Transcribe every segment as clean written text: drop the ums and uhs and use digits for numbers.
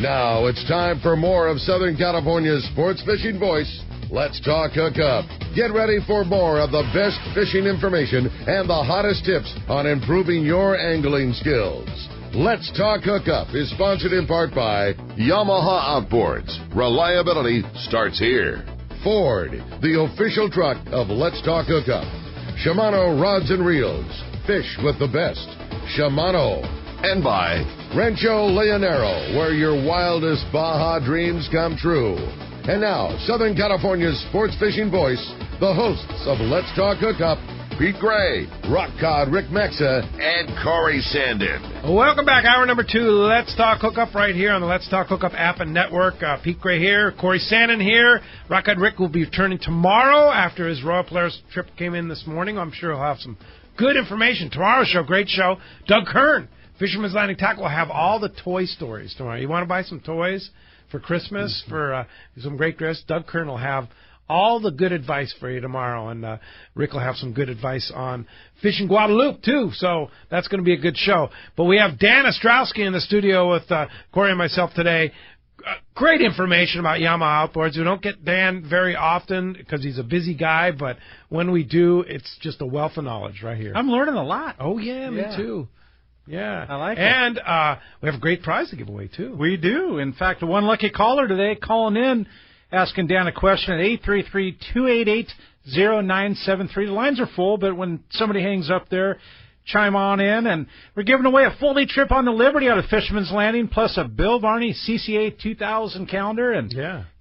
Now it's time for more of Southern California's sports fishing voice. Let's talk Hookup. Get ready for more of the best fishing information and the hottest tips on improving your angling skills. Let's Talk Hookup is sponsored in part by Yamaha Outboards. Reliability starts here. Ford, the official truck of Let's Talk Hookup. Shimano Rods and Reels. Fish with the best. Shimano. And by Rancho Leonero, where your wildest Baja dreams come true. And now, Southern California's sports fishing voice, the hosts of Let's Talk Hookup, Pete Gray, Rock Cod Rick Mexa, and Corey Sandin. Welcome back. Hour number 2, Let's Talk Hookup, right here on the Let's Talk Hookup app and network. Pete Gray here, Corey Sandin here. Rock Cod Rick will be returning tomorrow after his Royal Polaris trip came in this morning. I'm sure he'll have some good information. Tomorrow's show, great show. Doug Kern, Fisherman's Landing Tackle, will have all the toy stories tomorrow. You want to buy some toys for Christmas, for some great gifts? Doug Kern will have all the good advice for you tomorrow, and Rick will have some good advice on fishing Guadalupe, too, so that's going to be a good show. But we have Dan Ostrosky in the studio with Corey and myself today. Great information about Yamaha Outboards. We don't get Dan very often because he's a busy guy, but when we do, it's just a wealth of knowledge right here. I'm learning a lot. Oh, yeah, me too. Yeah. I like it. And we have a great prize to give away, too. We do. In fact, one lucky caller today calling in, asking Dan a question at 833-288-0973. The lines are full, but when somebody hangs up there, chime on in. And we're giving away a full-day trip on the Liberty out of Fisherman's Landing, plus a Bill Varney CCA 2000 calendar. And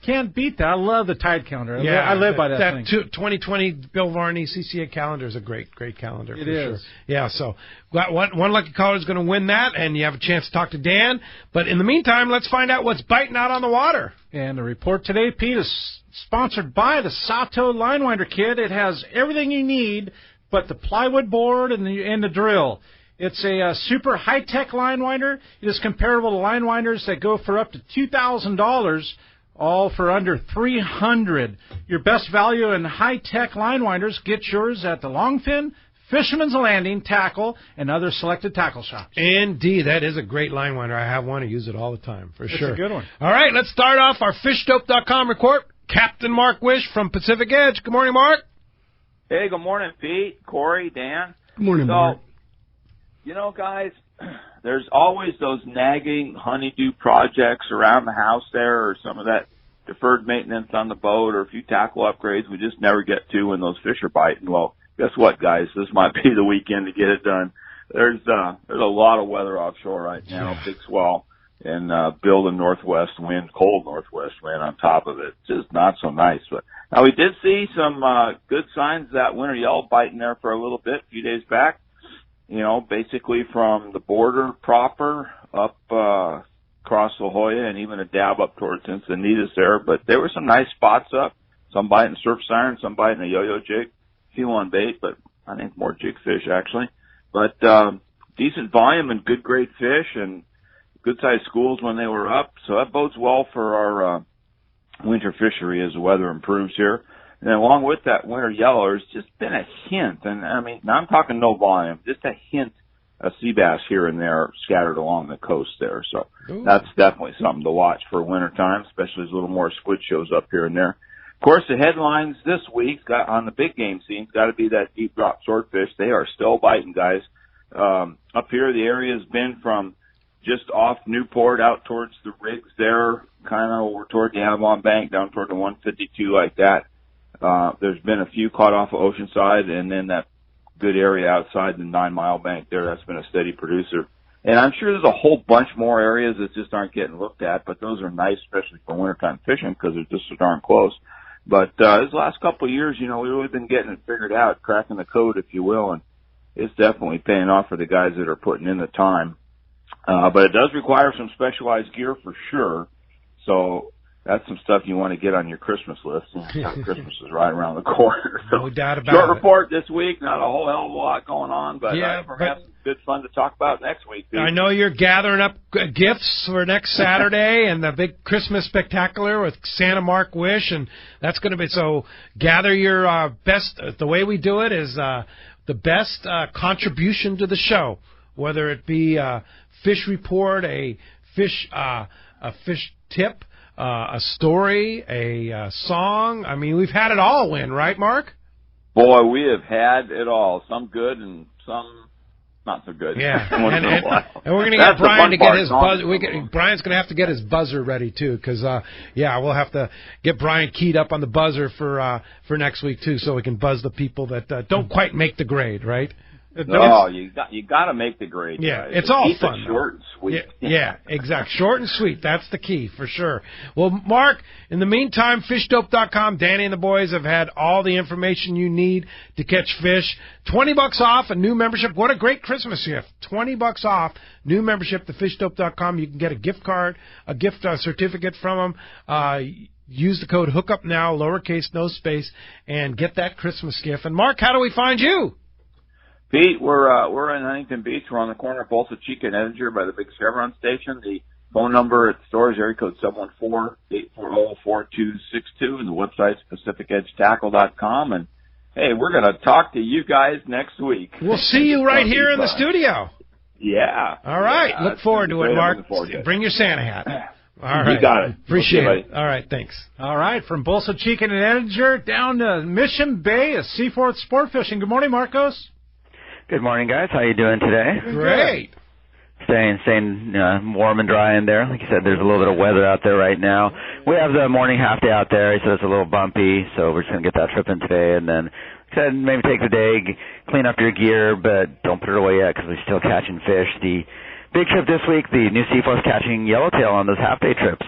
can't beat that. I love the Tide calendar. Yeah, I live by that thing. 2020 Bill Varney CCA calendar is a great calendar. It is. Sure. Yeah, so one lucky caller is going to win that, and you have a chance to talk to Dan. But in the meantime, let's find out what's biting out on the water. And the report today, Pete, is sponsored by the Sato Line Winder Kit. It has everything you need but the plywood board and the drill. It's a super high-tech line winder. It is comparable to line winders that go for up to $2,000, all for under $300. Your best value in high-tech line winders, get yours at the Longfin, Fisherman's Landing, Tackle, and other selected tackle shops. Indeed, that is a great line winder. I have one. I use it all the time, for sure. It's a good one. All right, let's start off our fishdope.com report. Captain Mark Wish from Pacific Edge. Good morning, Mark. Hey, good morning, Pete, Corey, Dan. Good morning, Mark. You know, guys, there's always those nagging honeydew projects around the house there, or some of that deferred maintenance on the boat, or a few tackle upgrades we just never get to when those fish are biting. Well, guess what, guys? This might be the weekend to get it done. There's a lot of weather offshore right now, big swell, and building northwest wind, cold northwest wind on top of it. Just not so nice. But now we did see some good signs of that winter yellow biting there for a little bit a few days back. You know, basically from the border proper up across La Jolla and even a dab up towards Encinitas there. But there were some nice spots up. Some biting surf siren, some biting a yo-yo jig. Few on bait, but I think more jig fish actually. But decent volume and good grade fish and good-sized schools when they were up. So that bodes well for our winter fishery as the weather improves here. And along with that winter yellow, there's just been a hint, and I mean, now I'm talking no volume, just a hint of sea bass here and there scattered along the coast there. So that's definitely something to watch for wintertime, especially as a little more squid shows up here and there. Of course, the headlines this week on the big game scene got to be that deep drop swordfish. They are still biting, guys. Up here, the area has been from just off Newport out towards the rigs there, kind of over toward the Avon Bank, down toward the 152 like that. There's been a few caught off of Oceanside, and then that good area outside the 9 Mile Bank there, that's been a steady producer. And I'm sure there's a whole bunch more areas that just aren't getting looked at, but those are nice, especially for wintertime fishing, because they're just so darn close. But these last couple of years, you know, we've really been getting it figured out, cracking the code, if you will, and it's definitely paying off for the guys that are putting in the time. But it does require some specialized gear for sure. So that's some stuff you want to get on your Christmas list. Christmas is right around the corner. So no doubt about short it. report this week, not a whole hell of a lot going on, but perhaps good fun to talk about next week. Too. I know you're gathering up gifts for next Saturday and the big Christmas spectacular with Santa Mark Wish, and that's going to be, so gather your best. The way we do it is the best contribution to the show, whether it be a fish report, a fish tip, a story, a song. I mean, we've had it all, Win, right, Mark? Boy, we have had it all. Some good and some not so good. Yeah, and we're going to get Brian to get his buzzer. Brian's going to have to get his buzzer ready too, because we'll have to get Brian keyed up on the buzzer for next week too, so we can buzz the people that don't quite make the grade, right? No, you got to make the grade. Yeah, guys. it's all Keep fun. It short and sweet. Yeah, exactly. Short and sweet. That's the key for sure. Well, Mark, in the meantime, fishdope.com. Danny and the boys have had all the information you need to catch fish. $20 off a new membership. What a great Christmas gift! $20 off new membership to fishdope.com. You can get a gift card, a gift certificate from them. Use the code Hookup now, lowercase, no space, and get that Christmas gift. And Mark, how do we find you? Pete, we're in Huntington Beach. We're on the corner of Ostrosky and Edinger by the big Chevron station. The phone number at the store is area code 714-840-4262, and the website's PacificEdgeTackle.com. And hey, we're going to talk to you guys next week. We'll see you right here in the studio. Yeah. All right. Yeah, look forward to it, Mark. Bring your Santa hat. All right. You got it. Appreciate it. All right. Thanks. All right. From Bolsa-Chica and Edinger down to Mission Bay of Seaforth Sport Fishing. Good morning, Marcos. Good morning, guys. How you doing today? Great. Staying warm and dry in there. Like you said, there's a little bit of weather out there right now. We have the morning half day out there, so it's a little bumpy, so we're just going to get that trip in today. And then, like I said, maybe take the day, clean up your gear, but don't put it away yet because we're still catching fish. The big trip this week, the New Seaforth's catching yellowtail on those half day trips.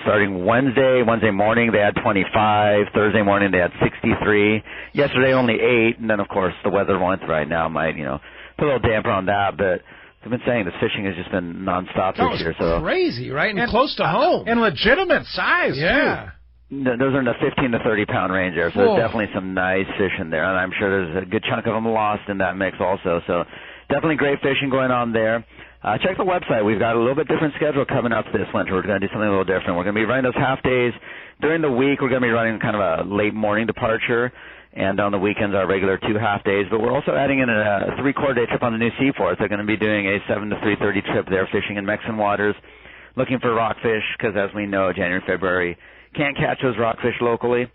Starting Wednesday morning they had 25, Thursday morning they had 63, yesterday only 8, and then of course the weather once right now might, put a little damper on that, but I've been saying this fishing has just been nonstop this year. So crazy, right? And close to home. And legitimate size, yeah. too. Those are in the 15 to 30 pound range there, so there's definitely some nice fish in there, and I'm sure there's a good chunk of them lost in that mix also, so definitely great fishing going on there. Check the website. We've got a little bit different schedule coming up this winter. We're going to do something a little different. We're going to be running those half days. During the week, we're going to be running kind of a late morning departure, and on the weekends, our regular 2 half days. But we're also adding in a 3/4 day trip on the New Seaforth. They're going to be doing a 7 to 3:30 trip there, fishing in Mexican waters, looking for rockfish, because as we know, January, February, can't catch those rockfish locally.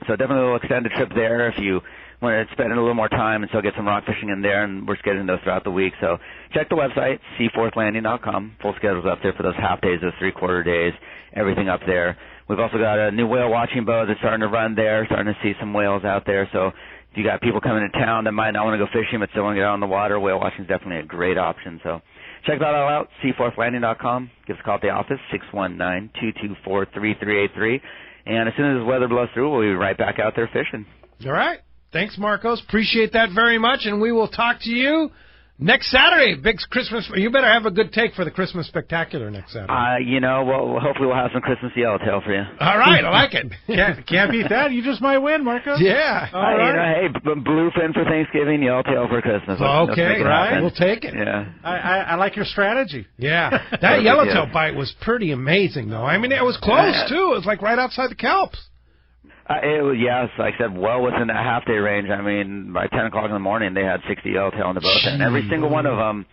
So definitely a little extended trip there if you want to spend a little more time and still get some rock fishing in there, and we're scheduling those throughout the week. So check the website, seaforthlanding.com. Full schedule's up there for those half days, those 3/4 days, everything up there. We've also got a new whale watching boat that's starting to run there, starting to see some whales out there. So if you got people coming to town that might not want to go fishing but still want to get out on the water, whale watching is definitely a great option. So check that all out, seaforthlanding.com. Give us a call at the office, 619-224-3383. And as soon as the weather blows through, we'll be right back out there fishing. All right. Thanks, Marcos. Appreciate that very much, and we will talk to you next Saturday. Big Christmas. You better have a good take for the Christmas Spectacular next Saturday. Well, hopefully we'll have some Christmas yellowtail for you. All right, I like it. Can't beat that. You just might win, Marcos. Yeah. All right. Hey, bluefin for Thanksgiving, yellowtail for Christmas. Okay, right. We'll take it. Yeah. I like your strategy. Yeah. That yellowtail bite was pretty amazing, though. I mean, it was close, too. It was like right outside the Kelps. It was, yes, like I said, well within that half-day range. I mean, by 10 o'clock in the morning, they had 60 yellowtail on the boat, and every single one of them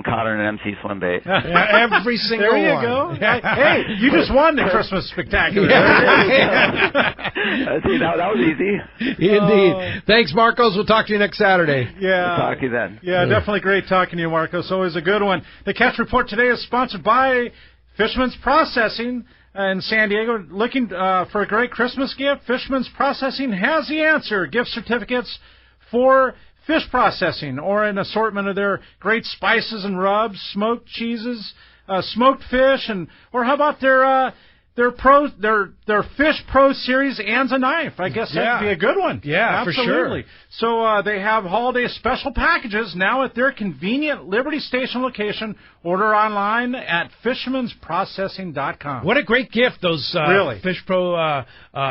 caught on an MC swim bait. Yeah, every single one. There you go. Hey, you just won the Christmas Spectacular. See, that was easy. Indeed. Thanks, Marcos. We'll talk to you next Saturday. Yeah. We'll talk to you then. Yeah, definitely great talking to you, Marcos. Always a good one. The Catch Report today is sponsored by Fisherman's Processing in San Diego. Looking for a great Christmas gift? Fisherman's Processing has the answer. Gift certificates for fish processing or an assortment of their great spices and rubs, smoked cheeses, smoked fish, or how about their Fish Pro Series Anza knife? I guess that'd be a good one. Yeah, absolutely. For sure. So they have holiday special packages now at their convenient Liberty Station location. Order online at fishermansprocessing.com. What a great gift, those really. Fish Pro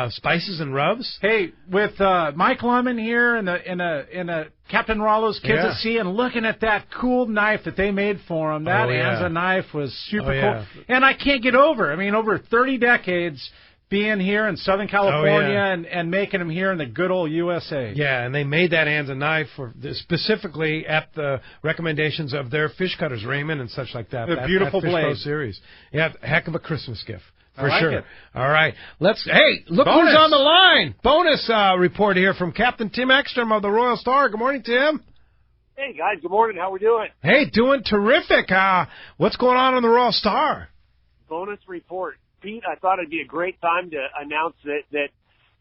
spices and rubs. Hey, with Mike Lemon here and the Captain Rollo's Kids at Sea, and looking at that cool knife that they made for him, that Anza knife was super cool. And I can't get over. I mean, over 30 decades being here in Southern California and making them here in the good old USA. Yeah, and they made that Anza knife specifically at the recommendations of their fish cutters, Raymond and such like that. The beautiful Fish blade. Pro series. Yeah, heck of a Christmas gift. For like sure. it. All right. Hey, look Bonus. who's on the line. Bonus report here from Captain Tim Ekstrom of the Royal Star. Good morning, Tim. Hey, guys. Good morning. How we doing? Hey, doing terrific. What's going on the Royal Star? Bonus report. Pete, I thought it'd be a great time to announce that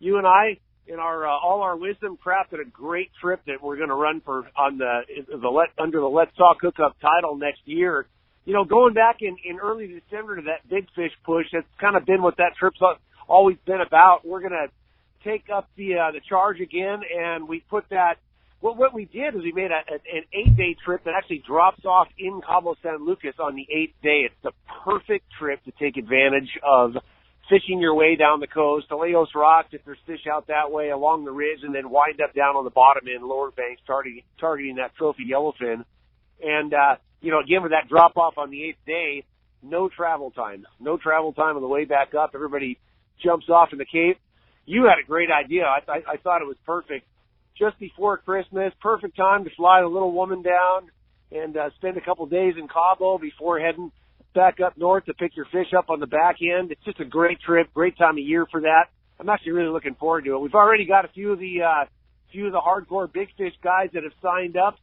you and I, in our all our wisdom, crafted a great trip that we're going to run under the Let's Talk Hookup title next year. You know, going back in early December to that big fish push, that's kind of been what that trip's always been about. We're going to take up the charge again, and we put that. Well, what we did is we made an 8-day trip that actually drops off in Cabo San Lucas on the 8th day. It's the perfect trip to take advantage of fishing your way down the coast, to Leos Rocks if there's fish out that way, along the ridge, and then wind up down on the bottom end, lower banks, targeting that trophy yellowfin. And, you know, again, with that drop off on the 8th day, no travel time. No travel time on the way back up. Everybody jumps off in the Cape. You had a great idea. I thought it was perfect. Just before Christmas, perfect time to fly the little woman down and spend a couple days in Cabo before heading back up north to pick your fish up on the back end. It's just a great trip, great time of year for that. I'm actually really looking forward to it. We've already got a few of the hardcore big fish guys that have signed up,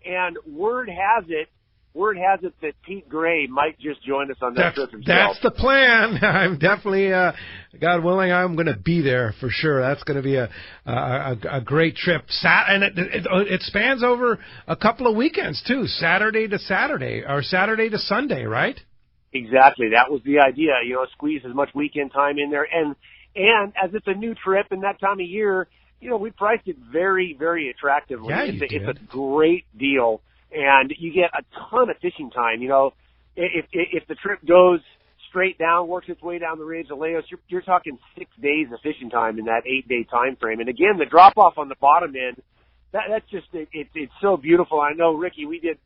and word has it that Pete Gray might just join us on that trip himself. That's the plan. I'm definitely, God willing, I'm going to be there for sure. That's going to be a great trip. And it spans over a couple of weekends too, Saturday to Saturday or Saturday to Sunday, right? Exactly. That was the idea. You know, squeeze as much weekend time in there, and as it's a new trip and that time of year, you know, we priced it very, very attractively. Yeah, it's a great deal. And you get a ton of fishing time. You know, if the trip goes straight down, works its way down the ridge of Leos, you're talking 6 days of fishing time in that 8-day time frame. And again, the drop off on the bottom end, that's just it's so beautiful. I know, Ricky, we did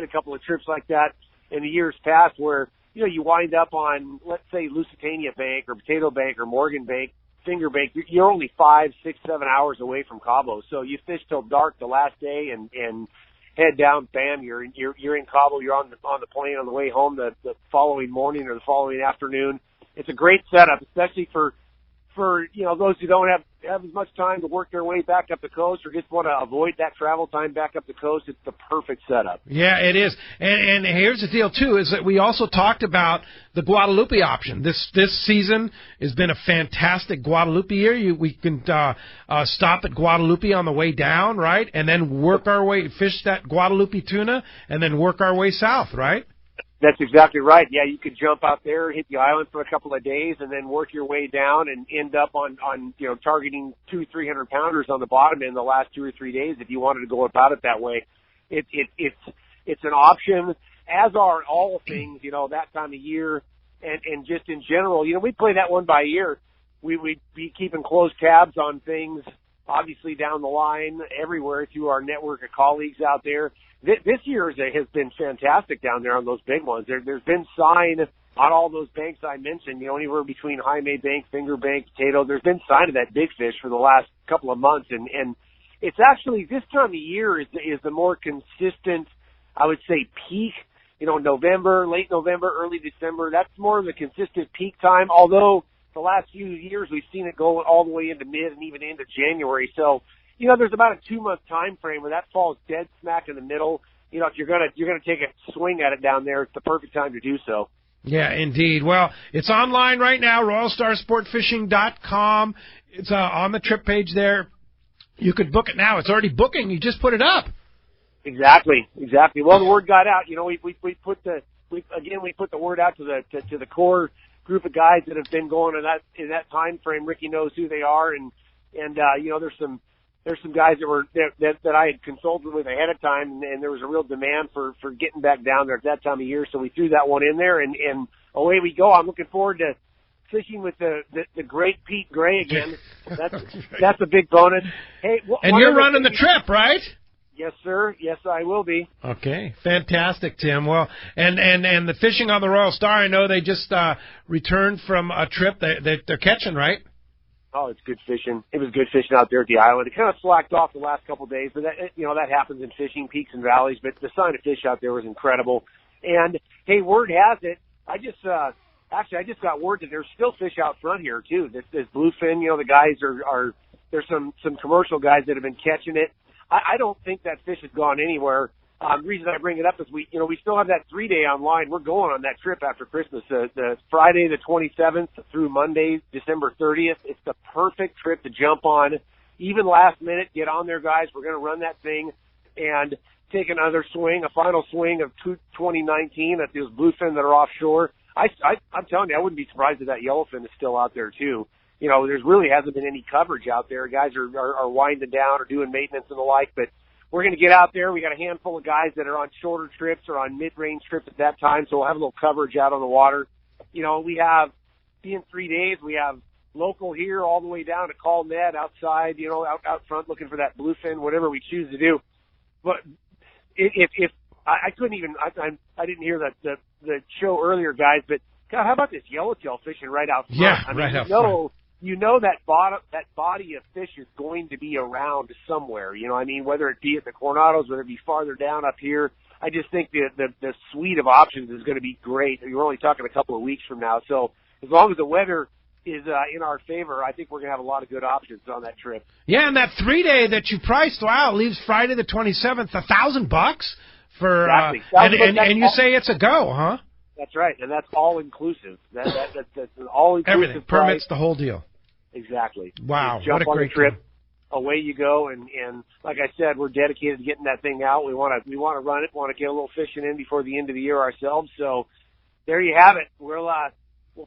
a couple of trips like that in the years past where, you know, you wind up on, let's say, Lusitania Bank or Potato Bank or Morgan Bank, Finger Bank. You're only 5, 6, 7 hours away from Cabo, so you fish till dark the last day and head down, bam, you're in Cabo, you're on the plane on the way home the following morning or the following afternoon. It's a great setup, especially for you know, those who don't have as much time to work their way back up the coast or just want to avoid that travel time back up the coast. It's the perfect setup. Yeah, it is. And here's the deal too, is that we also talked about the Guadalupe option. This season has been a fantastic Guadalupe year. We can stop at Guadalupe on the way down, right? And then work our way, fish that Guadalupe tuna, and then work our way south, right? That's exactly right. Yeah, you could jump out there, hit the island for a couple of days, and then work your way down and end up on you know, targeting 200-300 pounders on the bottom in the last 2 or 3 days if you wanted to go about it that way. It's an option, as are all things, you know, that time of year and just in general. You know, we play that one by ear. We'd be keeping close tabs on things, obviously down the line, everywhere through our network of colleagues out there. This year has been fantastic down there on those big ones. There's been sign on all those banks I mentioned, you know, anywhere between Jaime Bank, Finger Bank, Potato. There's been sign of that big fish for the last couple of months. And it's actually this time of year is the more consistent, I would say, peak. You know, November, late November, early December. That's more of the consistent peak time. Although the last few years we've seen it go all the way into mid and even into January. So, you know, there's about a 2-month time frame where that falls dead smack in the middle. You know, if you're gonna take a swing at it down there, it's the perfect time to do so. Yeah, indeed. Well, it's online right now, RoyalStarSportFishing.com. It's on the trip page there. You could book it now. It's already booking. You just put it up. Exactly. Well, the word got out. You know, we put the word out to the core group of guys that have been going in that time frame. Ricky knows who they are, and you know, there's some guys that I had consulted with ahead of time, and there was a real demand for getting back down there at that time of year, so we threw that one in there, and away we go. I'm looking forward to fishing with the great Pete Gray again. That's a big bonus. Hey, and you're running the trip, right? Yes, sir. Yes, I will be. Okay, fantastic, Tim. Well, and the fishing on the Royal Star, I know they just returned from a trip that they're catching, right? Oh, it's good fishing. It was good fishing out there at the island. It kind of slacked off the last couple of days, but that happens in fishing, peaks and valleys. But the sign of fish out there was incredible. And hey, word has it, I just got word that there's still fish out front here too. This bluefin, the guys are there's some commercial guys that have been catching it. I don't think that fish has gone anywhere. The reason I bring it up is we still have that 3-day online. We're going on that trip after Christmas, the Friday the 27th through Monday, December 30th. It's the perfect trip to jump on. Even last minute, get on there, guys. We're going to run that thing and take another swing, a final swing of 2019 at those bluefin that are offshore. I'm telling you, I wouldn't be surprised if that yellowfin is still out there too. There's really hasn't been any coverage out there. Guys are winding down or doing maintenance and the like, but we're going to get out there. We got a handful of guys that are on shorter trips or on mid-range trips at that time, so we'll have a little coverage out on the water. We have, in 3 days, we have local here all the way down to Call Ned outside, out front looking for that bluefin, whatever we choose to do. But if I couldn't even, I didn't hear the show earlier, guys, but God, how about this yellowtail fishing right out front? Yeah, right out front. That body of fish is going to be around somewhere. Whether it be at the Coronados, whether it be farther down up here. I just think the suite of options is going to be great. You're only talking a couple of weeks from now, so as long as the weather is in our favor, I think we're going to have a lot of good options on that trip. Yeah, and that 3-day that you priced, wow, leaves Friday the 27th, $1,000 for. Exactly. And you say it's a go, huh? That's right, and that's all inclusive. That's an all inclusive. Everything, permits, the whole deal. Exactly. Wow, jump what a on great the trip. trip. Away you go, and like I said, we're dedicated to getting that thing out. We want to run it. Want to get a little fishing in before the end of the year ourselves. So there you have it. We'll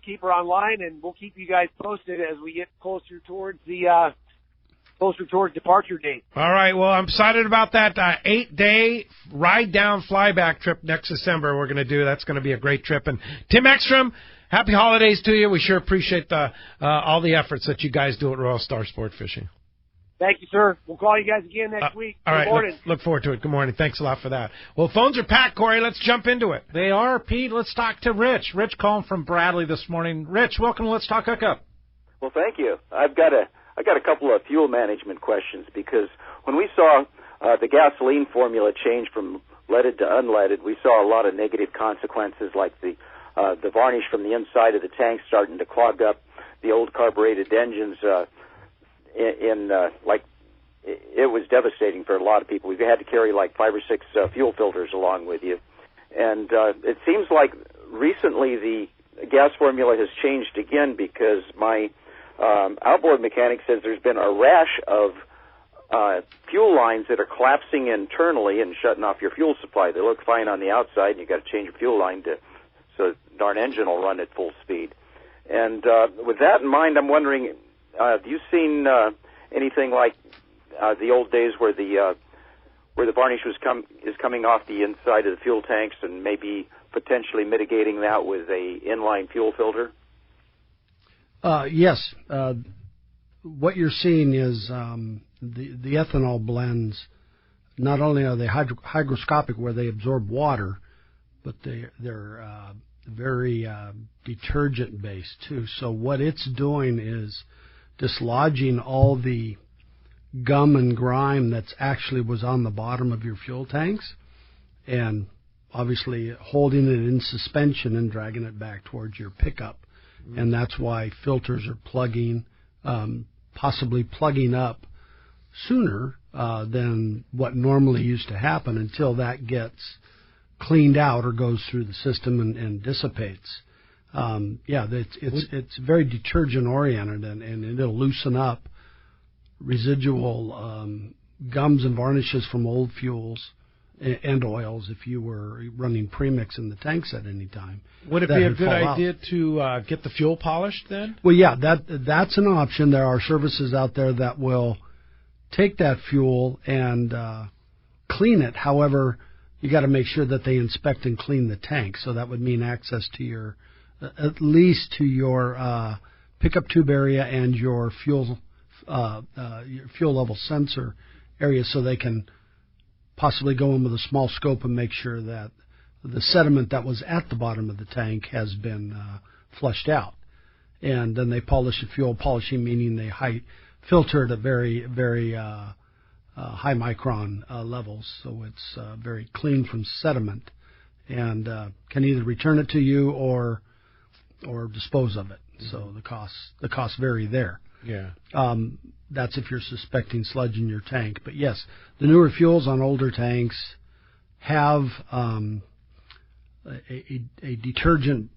keep her online, and we'll keep you guys posted as we get closer towards departure date. All right. Well, I'm excited about that 8-day ride down flyback trip next December. We're going to do. That's going to be a great trip. And Tim Ekstrom, happy holidays to you. We sure appreciate all the efforts that you guys do at Royal Star Sport Fishing. Thank you, sir. We'll call you guys again next week. All right. Good morning. Look forward to it. Good morning. Thanks a lot for that. Well, phones are packed, Corey. Let's jump into it. They are, Pete. Let's talk to Rich. Rich calling from Bradley this morning. Rich, welcome to Let's Talk Hookup. Well, thank you. I got a couple of fuel management questions, because when we saw the gasoline formula change from leaded to unleaded, we saw a lot of negative consequences, like the varnish from the inside of the tank starting to clog up the old carbureted engines. It was devastating for a lot of people. We've had to carry like 5 or 6 fuel filters along with you. And it seems like recently the gas formula has changed again, because my outboard mechanic says there's been a rash of fuel lines that are collapsing internally and shutting off your fuel supply. They look fine on the outside, and you've got to change your fuel line so the darn engine will run at full speed. And with that in mind, I'm wondering, have you seen anything like the old days where the varnish is coming off the inside of the fuel tanks, and maybe potentially mitigating that with a inline fuel filter? Yes. What you're seeing is the ethanol blends. Not only are they hygroscopic, where they absorb water, but they're very detergent based too. So what it's doing is dislodging all the gum and grime that's actually was on the bottom of your fuel tanks, and obviously holding it in suspension and dragging it back towards your pickup. And that's why filters are plugging, possibly plugging up sooner than what normally used to happen, until that gets cleaned out or goes through the system and dissipates. It's very detergent oriented, and it'll loosen up residual gums and varnishes from old fuels and oils if you were running premix in the tanks at any time. Would it be a good idea to get the fuel polished then? Well, yeah, that's an option. There are services out there that will take that fuel and clean it. However, you got to make sure that they inspect and clean the tank. So that would mean access to your, at least to your pickup tube area and your fuel level sensor area, so they can possibly go in with a small scope and make sure that the sediment that was at the bottom of the tank has been flushed out. And then they polish the fuel, polishing meaning they filter it at very, very high micron levels, so it's very clean from sediment, and can either return it to you or dispose of it. So the costs vary there. Yeah. That's if you're suspecting sludge in your tank. But yes, the newer fuels on older tanks have a detergent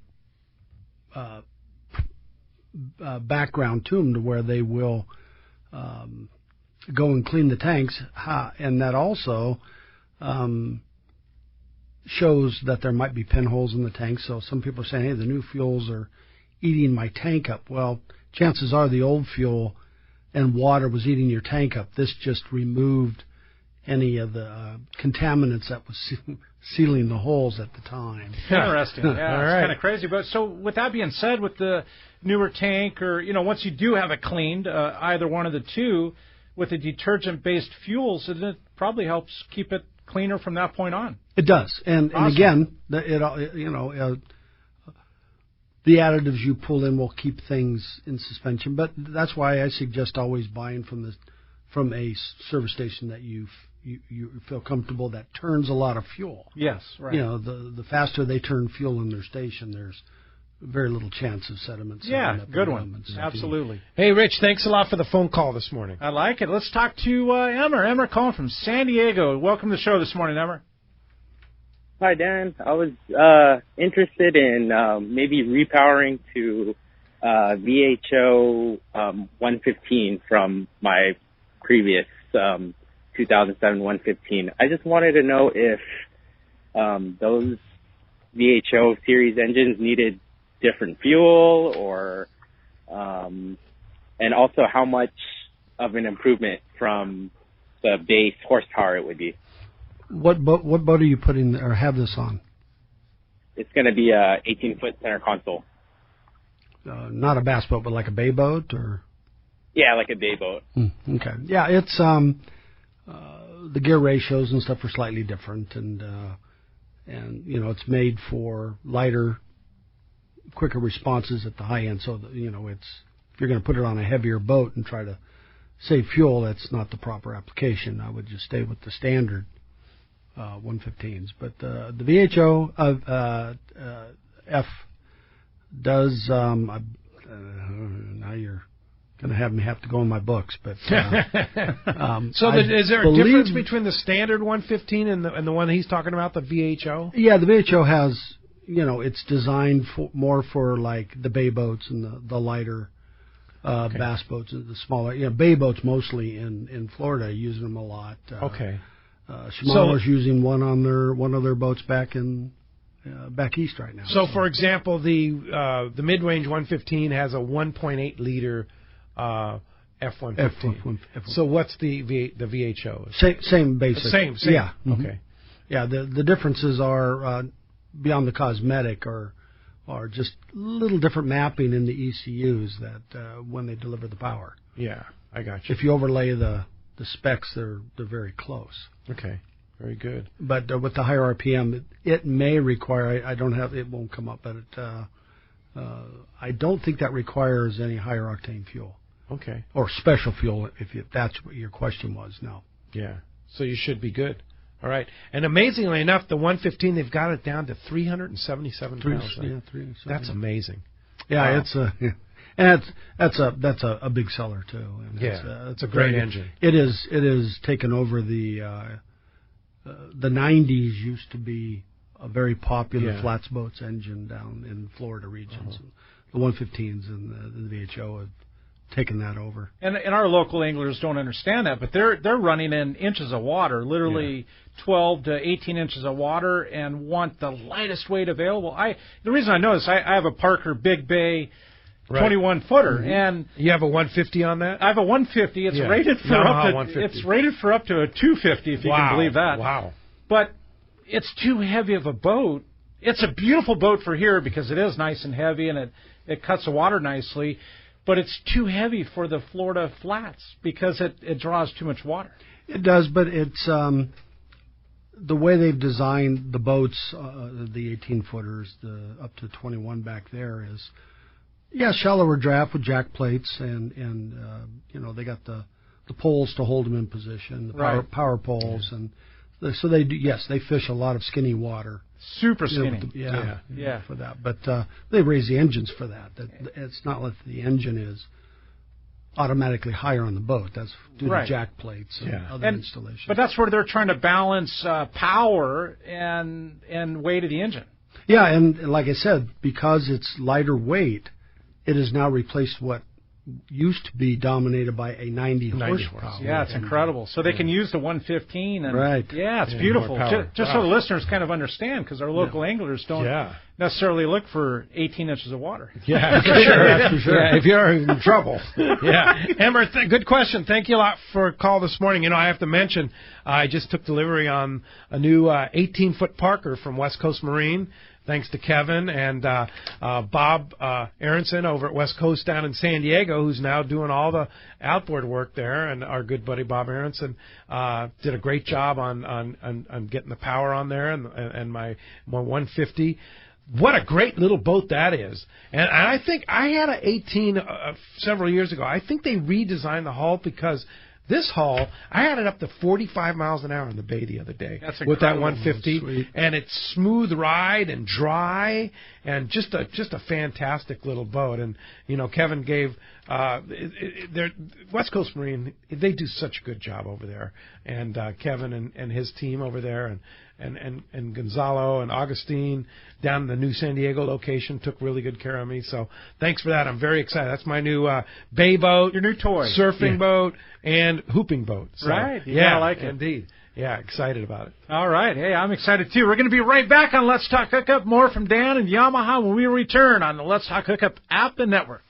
background to them, to where they will go and clean the tanks, and that also shows that there might be pinholes in the tank. So some people are saying, hey, the new fuels are eating my tank up. Well, chances are the old fuel and water was eating your tank up. This just removed any of the contaminants that was sealing the holes at the time. Interesting. Yeah, All it's right. kind of crazy. But so with that being said, with the newer tank, or once you do have it cleaned, either one of the two, with the detergent-based fuels, it probably helps keep it cleaner from that point on. It does, and again, the additives you pull in will keep things in suspension. But that's why I suggest always buying from a service station that you feel comfortable, that turns a lot of fuel. Yes, right. The faster they turn fuel in their station, there's very little chance of sediments. Yeah, good one. Absolutely. Hey, Rich, thanks a lot for the phone call this morning. I like it. Let's talk to Emmer. Emmer calling from San Diego. Welcome to the show this morning, Emmer. Hi, Dan. I was interested in maybe repowering to VHO 115 from my previous 2007 115. I just wanted to know if those VHO series engines needed different fuel, or and also how much of an improvement from the base horsepower it would be. What boat are you putting or have this on? It's going to be a 18-foot center console. Not a bass boat, but like a bay boat, or? Yeah, like a bay boat. Okay. Yeah, it's the gear ratios and stuff are slightly different, and it's made for lighter, quicker responses at the high end. So it's, if you're going to put it on a heavier boat and try to save fuel, that's not the proper application. I would just stay with the standard 115s. But the VHO F does. Now you're going to have me have to go in my books, but so is there a difference between the standard 115 and the one he's talking about, the VHO? Yeah, the VHO has, it's designed more for like the bay boats and the lighter bass boats, the smaller, bay boats mostly in Florida, using them a lot. Okay. Shimano's using one of their boats back east right now. So, for example, the mid-range 115 has a 1.8 liter F-150. So what's the VHO? Same basic. Same. Yeah. Mm-hmm. Okay. Yeah, the differences are beyond the cosmetic, are just little different mapping in the ECUs that when they deliver the power. Yeah, I got you. If you overlay the specs, they're very close. Okay, very good. But with the higher RPM, it may require. It won't come up, but I don't think that requires any higher octane fuel. Okay. Or special fuel, if that's what your question was. No. Yeah. So you should be good. All right. And amazingly enough, the 115, they've got it down to 377 pounds. Yeah, 377. That's amazing. Yeah, wow. And that's a big seller too. And it's a great engine. It is taken over the 90s used to be a very popular flats boats engine down in Florida regions. The 115s and the VHO have taken that over. And our local anglers don't understand that, but they're running in inches of water, literally 12 to 18 inches of water, and want the lightest weight available. The reason I know this, I have a Parker Big Bay 21-footer, and you have a 150 on that? I have a 150. It's rated for up to a 250, if you can believe that. Wow. But it's too heavy of a boat. It's a beautiful boat for here because it is nice and heavy, and it cuts the water nicely. But it's too heavy for the Florida flats because it draws too much water. It does, but it's the way they've designed the boats, the 18-footers, the up to 21 back there is, shallower draft with jack plates, and they got the poles to hold them in position, the power poles, and so they do. Yes, they fish a lot of skinny water. Super skinny. For that. But they raise the engines for that. It's not like the engine is automatically higher on the boat. That's due to jack plates and other installations. But that's where they're trying to balance power and weight of the engine. Yeah, and like I said, because it's lighter weight, it has now replaced what used to be dominated by a 90 horsepower. Yeah, it's incredible. So they can use the 115. And, yeah, it's beautiful. Just so the listeners kind of understand, because our local anglers don't necessarily look for 18 inches of water. Yeah, for sure. That's for sure. Yeah, if you're in trouble. Emmer, good question. Thank you a lot for a call this morning. I have to mention, I just took delivery on a new 18-foot Parker from West Coast Marine. Thanks to Kevin and Bob Aronson over at West Coast down in San Diego, who's now doing all the outboard work there, and our good buddy Bob Aronson did a great job on getting the power on there and my 150. What a great little boat that is. And I think I had an 18 several years ago. I think they redesigned the hull because this hull, I had it up to 45 miles an hour in the bay the other day with that 150, sweet. And it's smooth ride and dry and just a fantastic little boat. And Kevin gave West Coast Marine. They do such a good job over there, and Kevin and his team over there, and Gonzalo and Augustine down in the new San Diego location took really good care of me. So thanks for that. I'm very excited. That's my new bay boat, your new toy, surfing boat, and hooping boat. So, right? Yeah, I like it. Indeed. Yeah, excited about it. All right. Hey, I'm excited too. We're going to be right back on Let's Talk Hookup. More from Dan and Yamaha when we return on the Let's Talk Hookup app and network.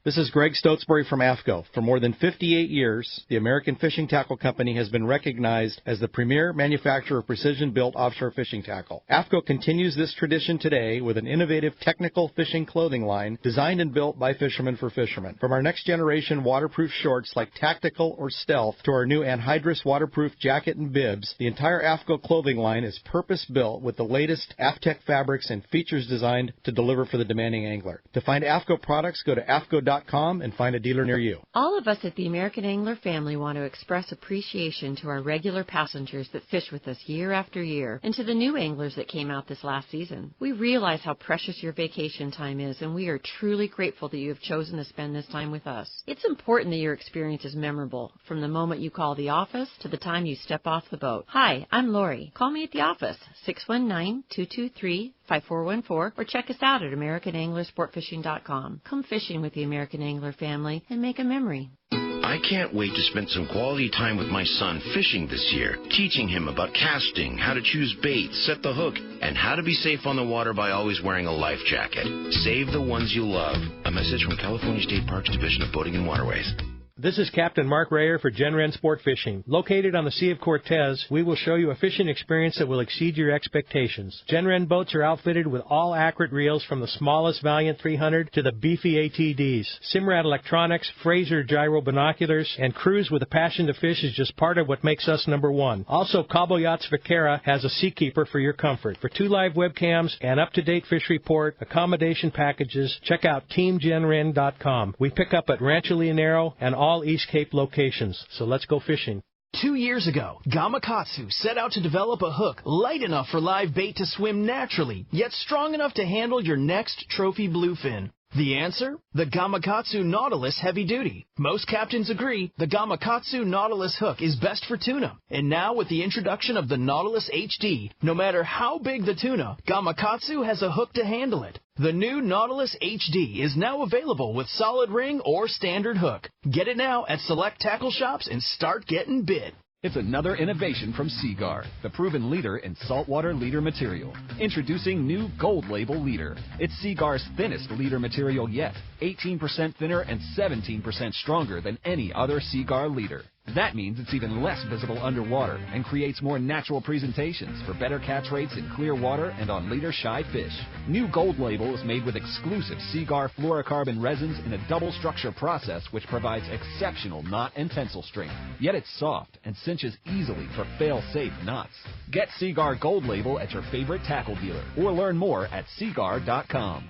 This is Greg Stotesbury from AFCO. For more than 58 years, the American Fishing Tackle Company has been recognized as the premier manufacturer of precision-built offshore fishing tackle. AFCO continues this tradition today with an innovative technical fishing clothing line designed and built by fishermen for fishermen. From our next-generation waterproof shorts like Tactical or Stealth to our new anhydrous waterproof jacket and bibs, the entire AFCO clothing line is purpose-built with the latest AFTEC fabrics and features designed to deliver for the demanding angler. To find AFCO products, go to AFCO.com and find a dealer near you. All of us at the American Angler family want to express appreciation to our regular passengers that fish with us year after year, and to the new anglers that came out this last season. We realize how precious your vacation time is, and we are truly grateful that you have chosen to spend this time with us. It's important that your experience is memorable, from the moment you call the office to the time you step off the boat. Hi, I'm Lori. Call me at the office, 619-223-5414, or check us out at AmericanAnglerSportFishing.com. Come fishing with the American Angler family and make a memory. I can't wait to spend some quality time with my son fishing this year, teaching him about casting, how to choose bait, set the hook, and how to be safe on the water by always wearing a life jacket. Save the ones you love. A message from California State Parks Division of Boating and Waterways. This is Captain Mark Rayer for Genren Sport Fishing. Located on the Sea of Cortez, we will show you a fishing experience that will exceed your expectations. Genren boats are outfitted with all accurate reels from the smallest Valiant 300 to the beefy ATDs. Simrad electronics, Fraser gyro binoculars, and cruise with a passion to fish is just part of what makes us number one. Also, Cabo Yachts Vaquera has a Seakeeper for your comfort. For 2 live webcams, an up-to-date fish report, accommodation packages, check out TeamGenren.com. We pick up at Rancho Leonero and all East Cape locations. So let's go fishing. 2 years ago, Gamakatsu set out to develop a hook light enough for live bait to swim naturally, yet strong enough to handle your next trophy bluefin. The answer? The Gamakatsu Nautilus Heavy Duty. Most captains agree the Gamakatsu Nautilus hook is best for tuna. And now with the introduction of the Nautilus HD, no matter how big the tuna, Gamakatsu has a hook to handle it. The new Nautilus HD is now available with solid ring or standard hook. Get it now at select tackle shops and start getting bit. It's another innovation from Seaguar, the proven leader in saltwater leader material. Introducing new Gold Label Leader. It's Seaguar's thinnest leader material yet, 18% thinner and 17% stronger than any other Seaguar leader. That means it's even less visible underwater and creates more natural presentations for better catch rates in clear water and on leader-shy fish. New Gold Label is made with exclusive Seaguar fluorocarbon resins in a double structure process which provides exceptional knot and tensile strength. Yet it's soft and cinches easily for fail-safe knots. Get Seaguar Gold Label at your favorite tackle dealer or learn more at seaguar.com.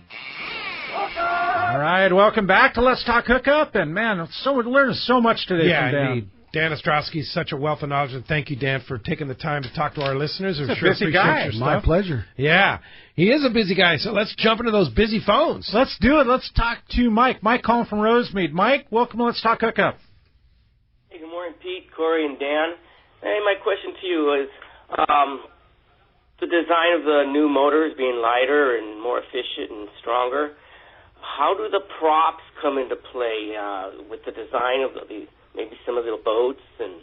All right, welcome back to Let's Talk Hookup. And, man, we're learning so much today from Dan. Indeed. Dan Ostrosky is such a wealth of knowledge, and thank you, Dan, for taking the time to talk to our listeners. He's a busy guy. My pleasure. Yeah, he is a busy guy, so let's jump into those busy phones. Let's do it. Let's talk to Mike. Mike calling from Rosemead. Mike, welcome to Let's Talk Hookup. Hey, good morning, Pete, Corey, and Dan. Hey, my question to you is the design of the new motors being lighter and more efficient and stronger. How do the props come into play with the design of maybe some of the boats? And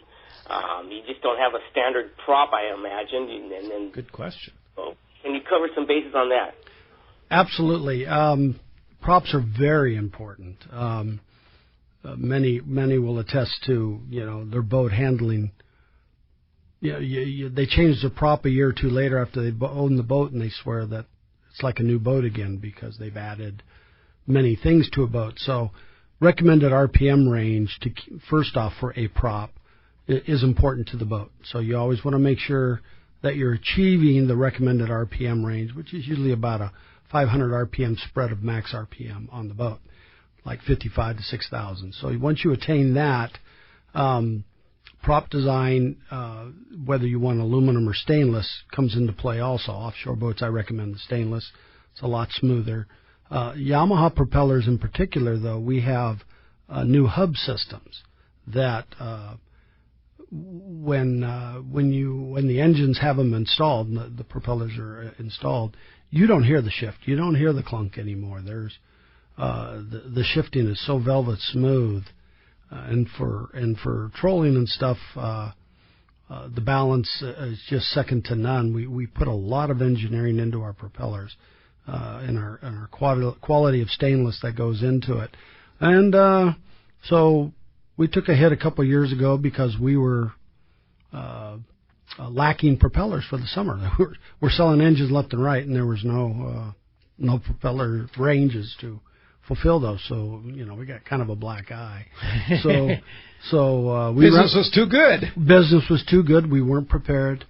you just don't have a standard prop, I imagine. And good question. So can you cover some bases on that? Absolutely. Props are very important. Many will attest to their boat handling. They change the prop a year or two later after they own the boat, and they swear that it's like a new boat again because they've added many things to a boat. So recommended RPM range, first off, for a prop is important to the boat. So you always want to make sure that you're achieving the recommended RPM range, which is usually about a 500 RPM spread of max RPM on the boat, like 55 to 6,000. So once you attain that, prop design, whether you want aluminum or stainless, comes into play also. Offshore boats, I recommend the stainless. It's a lot smoother. Yamaha propellers in particular, though, we have new hub systems that when the engines have them installed, and the propellers are installed, you don't hear the shift. You don't hear the clunk anymore. There's the shifting is so velvet smooth, and for trolling and stuff, the balance is just second to none. We put a lot of engineering into our propellers. In our quality of stainless that goes into it. And so we took a hit a couple of years ago because we were lacking propellers for the summer. We're selling engines left and right, and there was no propeller ranges to fulfill those. So, we got kind of a black eye. So business was too good. Business was too good. We weren't prepared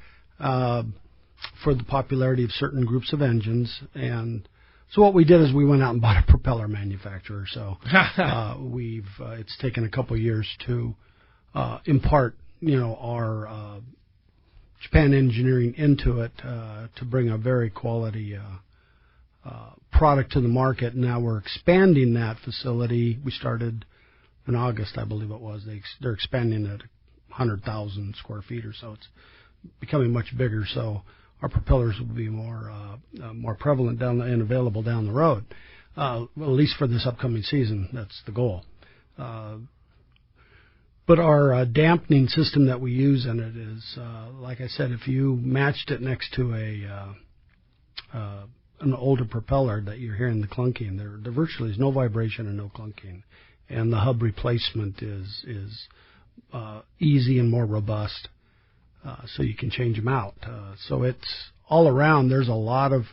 for the popularity of certain groups of engines, and so what we did is we went out and bought a propeller manufacturer. So it's taken a couple of years to impart our Japan engineering into it to bring a very quality product to the market. Now we're expanding that facility. We started in August, I believe it was. They're expanding at 100,000 square feet or so. It's becoming much bigger. So our propellers will be more prevalent and available down the road. Well, at least for this upcoming season, that's the goal. But our dampening system that we use in it is, like I said, if you matched it next to an older propeller that you're hearing the clunking, there virtually is no vibration and no clunking, and the hub replacement is easy and more robust. So you can change them out. So it's all around. There's a lot of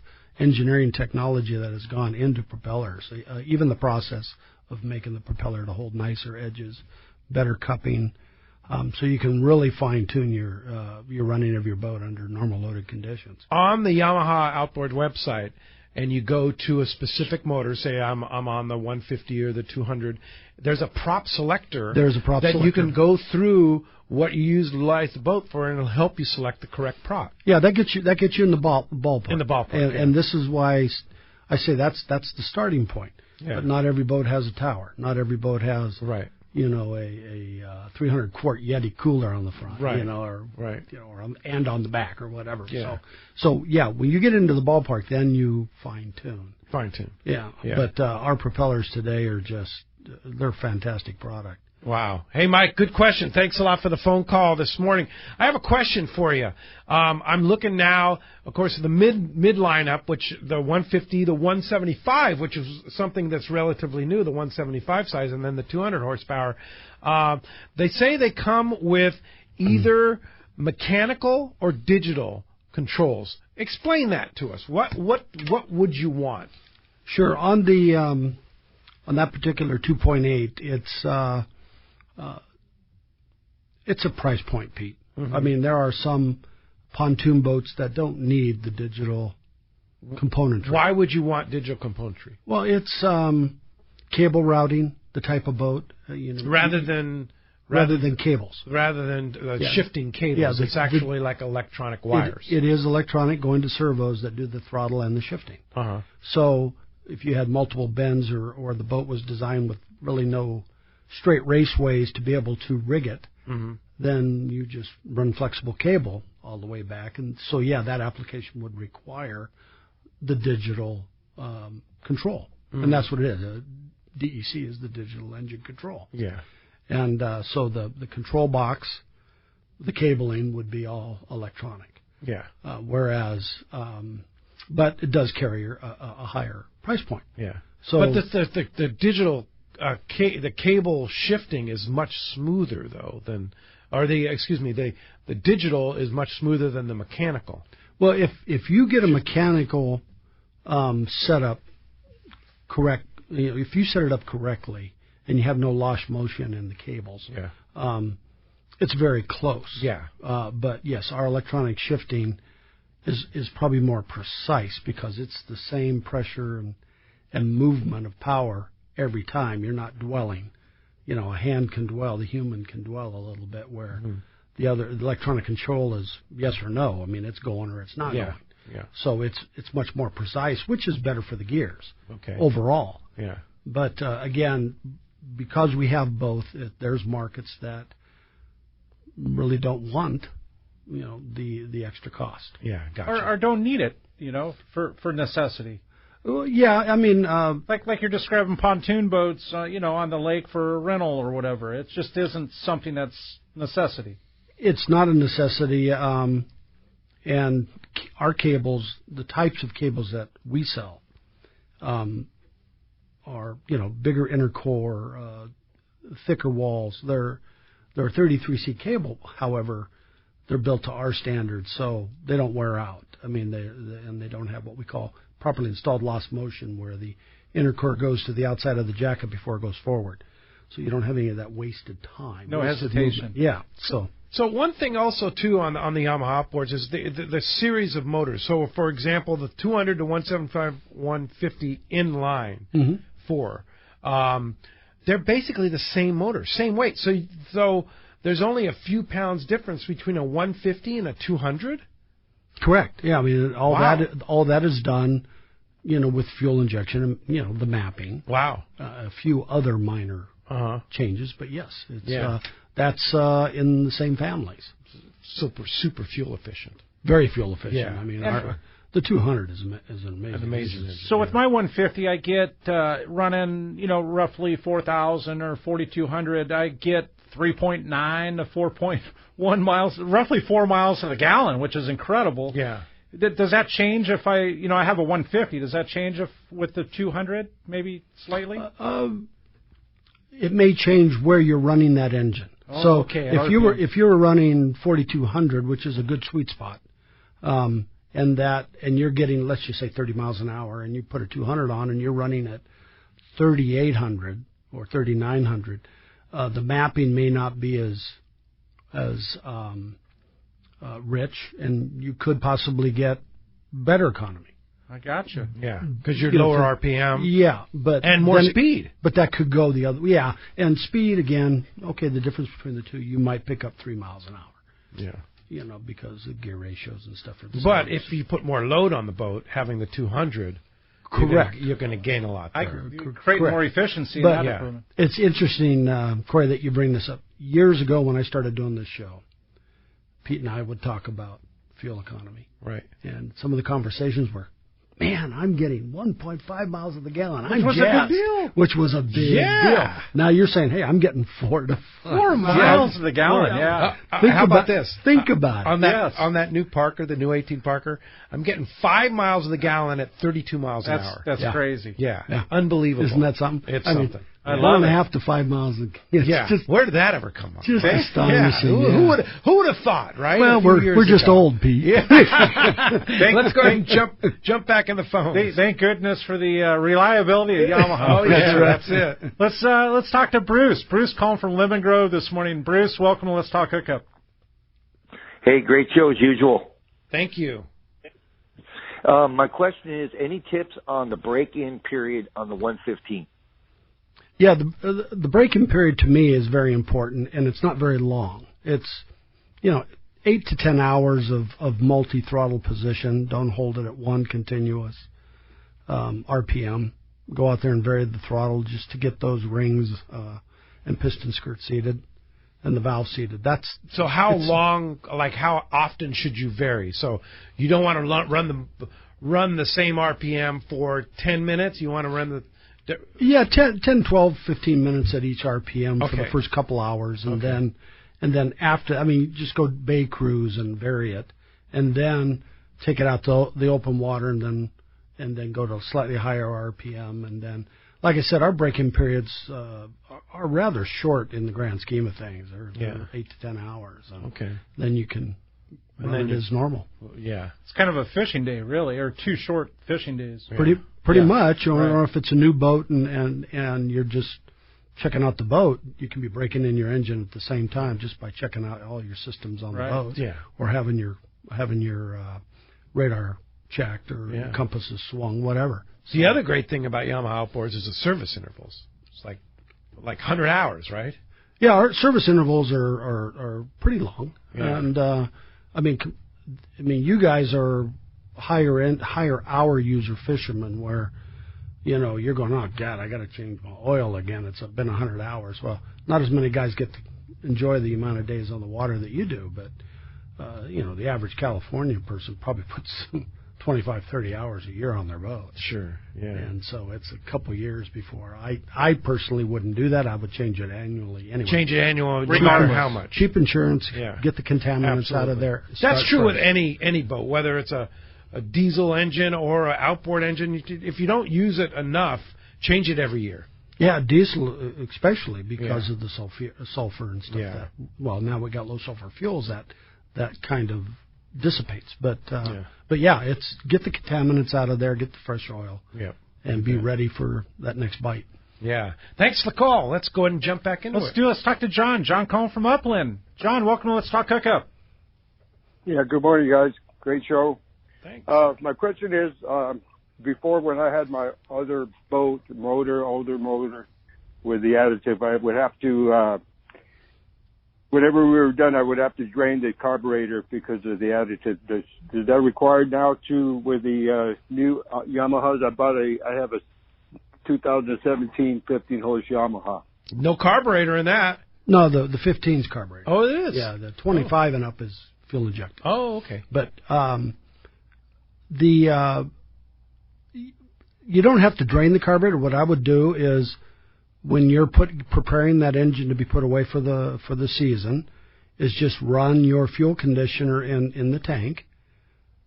engineering technology that has gone into propellers. Even the process of making the propeller to hold nicer edges, better cupping, so you can really fine-tune your running of your boat under normal loaded conditions. On the Yamaha Outboard website, and you go to a specific motor, say I'm on the 150 or the 200, there's a prop selector. There's a prop selector. You can go through what you utilize the boat for, and it'll help you select the correct prop. Yeah, that gets you in the ballpark. In the ballpark, and this is why I say that's the starting point. Yeah. But not every boat has a tower. Not every boat has a 300 quart Yeti cooler on the front, right. And on the back or whatever. Yeah. So when you get into the ballpark, then you fine tune. Yeah. But our propellers today are they're a fantastic product. Wow. Hey, Mike, good question. Thanks a lot for the phone call this morning. I have a question for you. I'm looking now, of course, the mid lineup, which the 150, the 175, which is something that's relatively new, the 175 size, and then the 200 horsepower. They say they come with either mechanical or digital controls. Explain that to us. What would you want? Sure. On the on that particular 2.8, it's a price point, Pete. Mm-hmm. I mean, there are some pontoon boats that don't need the digital componentry. Why would you want digital componentry? Well, it's cable routing, the type of boat, rather than cables, rather than shifting cables. Yeah, it's actually like electronic wires. It is electronic, going to servos that do the throttle and the shifting. Uh-huh. So if you had multiple bends or the boat was designed with really no straight raceways to be able to rig it, mm-hmm. then you just run flexible cable all the way back. And so, that application would require the digital control. Mm-hmm. And that's what it is. DEC is the digital engine control. Yeah. And so the control box, the cabling would be all electronic. Yeah. Whereas, but it does carry a higher price point. Yeah. So, but the digital the cable shifting is much smoother though than, the digital is much smoother than the mechanical. Well, if you get a mechanical setup correct, if you set it up correctly and you have no loss motion in the cables, it's very close. Yeah. But yes, our electronic shifting is probably more precise because it's the same pressure and movement of power every time. You're not dwelling. A hand can dwell, the human can dwell a little bit, where the electronic control is yes or no. I mean, it's going or it's not going. Yeah. So it's much more precise, which is better for the gears overall. Yeah. But again, because we have both, there's markets that really don't want the extra cost. Yeah, gotcha. Or don't need it, for necessity. Well, yeah, I mean, like you're describing pontoon boats, on the lake for rental or whatever. It just isn't something that's necessity. It's not a necessity, and our cables, the types of cables that we sell, are bigger inner core, thicker walls. They're 33C cable, however, they're built to our standards, so they don't wear out. I mean, they don't have what we call properly installed loss motion, where the inner core goes to the outside of the jacket before it goes forward. So you don't have any of that wasted time. No hesitation. Movement. Yeah. So one thing also too on the Yamaha outboards is the series of motors. So for example, the 200 to 175, 150 inline four, they're basically the same motor, same weight. So there's only a few pounds difference between a 150 and a 200. Correct. Yeah, I mean all that is done, with fuel injection and the mapping. Wow. A few other minor changes, but yes, it's that's in the same families. Super fuel efficient. Very fuel efficient. Yeah. I mean, the 200 is an amazing. So with my 150, I get running, roughly 4,000 or 4,200. I get 3.9 to 4.1 miles, roughly 4 miles to the gallon, which is incredible. Yeah. Does that change if I have a 150? Does that change with the 200, maybe slightly? It may change where you're running that engine. Oh, so okay, if you were running 4,200, which is a good sweet spot, and you're getting, let's just say 30 miles an hour, and you put a 200 on, and you're running at 3,800 or 3,900, the mapping may not be as rich, and you could possibly get better economy. I gotcha. Yeah, because you're lower RPM. Yeah, and more speed. But that could go the other. Yeah, and speed again. Okay, the difference between the two, you might pick up 3 miles an hour. Yeah. Because the gear ratios and stuff are the same. But if you put more load on the boat, having the 200, correct, you're going to gain a lot there. Create more efficiency. In that improvement. It's interesting, Corey, that you bring this up. Years ago, when I started doing this show, Pete and I would talk about fuel economy. Right. And some of the conversations were, man, I'm getting 1.5 miles of the gallon. Which was a big deal. Which was a big deal. Now you're saying, hey, I'm getting 4 miles of the gallon. Yeah. How about this? Think about it. On that new Parker, the new 18 Parker, I'm getting 5 miles of the gallon at 32 miles an hour. That's crazy. Yeah. Unbelievable. Isn't that something? It's something. I love 1.5 to 5 miles. Just, where did that ever come up? Just astonishing. Who would have thought, right? Well, we're just old, Pete. Yeah. Let's go ahead and jump back in the phone. Thank goodness for the reliability of Yamaha. Oh yeah, that's it. Let's talk to Bruce. Bruce calling from Lemon Grove this morning. Bruce, welcome to Let's Talk Hookup. Hey, great show as usual. Thank you. My question is, any tips on the break-in period on the 115? Yeah, the break-in period to me is very important, and it's not very long. It's, 8 to 10 hours of multi-throttle position. Don't hold it at one continuous RPM. Go out there and vary the throttle just to get those rings and piston skirt seated and the valve seated. So how long, how often should you vary? So you don't want to run the same RPM for 10 minutes? You want to run the... Yeah, 10, 12, 15 minutes at each RPM for the first couple hours, and then after, just go bay cruise and vary it, and then take it out to the open water, and then go to a slightly higher RPM, and then, like I said, our break-in periods are rather short in the grand scheme of things. They're 8 to 10 hours. Then you can run it as normal. Yeah, it's kind of a fishing day, really, or 2 short fishing days. Pretty much, or if it's a new boat and you're just checking out the boat, you can be breaking in your engine at the same time just by checking out all your systems on the boat, or having your radar checked or compasses swung, whatever. So the other great thing about Yamaha Outboards is the service intervals. It's like 100 hours, right? Yeah, our service intervals are pretty long, and you guys are higher hour user fishermen where, you're going, oh God, I got to change my oil again. It's been 100 hours. Well, not as many guys get to enjoy the amount of days on the water that you do, but the average California person probably puts 25, 30 hours a year on their boat. Sure, yeah. And so it's a couple years before. I personally wouldn't do that. I would change it annually anyway. Change it annually, no matter how much. Cheap insurance, get the contaminants out of there. That's true with any boat, whether it's a diesel engine or an outboard engine. If you don't use it enough, change it every year. Yeah, diesel especially because of the sulfur and stuff. Yeah. Now we got low sulfur fuels that kind of dissipates. But it's get the contaminants out of there, get the fresh oil, and be ready for that next bite. Yeah. Thanks for the call. Let's go ahead and jump back into it. Let's talk to John. John calling from Upland. John, welcome to Let's Talk Hookup. Yeah, good morning, guys. Great show. Thanks. My question is, before when I had my other boat, older motor, with the additive, I would have to, whenever we were done, I would have to drain the carburetor because of the additive. Is that required now too with the new Yamahas? I have a 2017 15-horse Yamaha. No carburetor in that. No, the 15's carburetor. Oh, it is? Yeah, the 25 and up is fuel injected. Oh, okay. But you don't have to drain the carburetor. What I would do is when you're preparing that engine to be put away for the season, is just run your fuel conditioner in the tank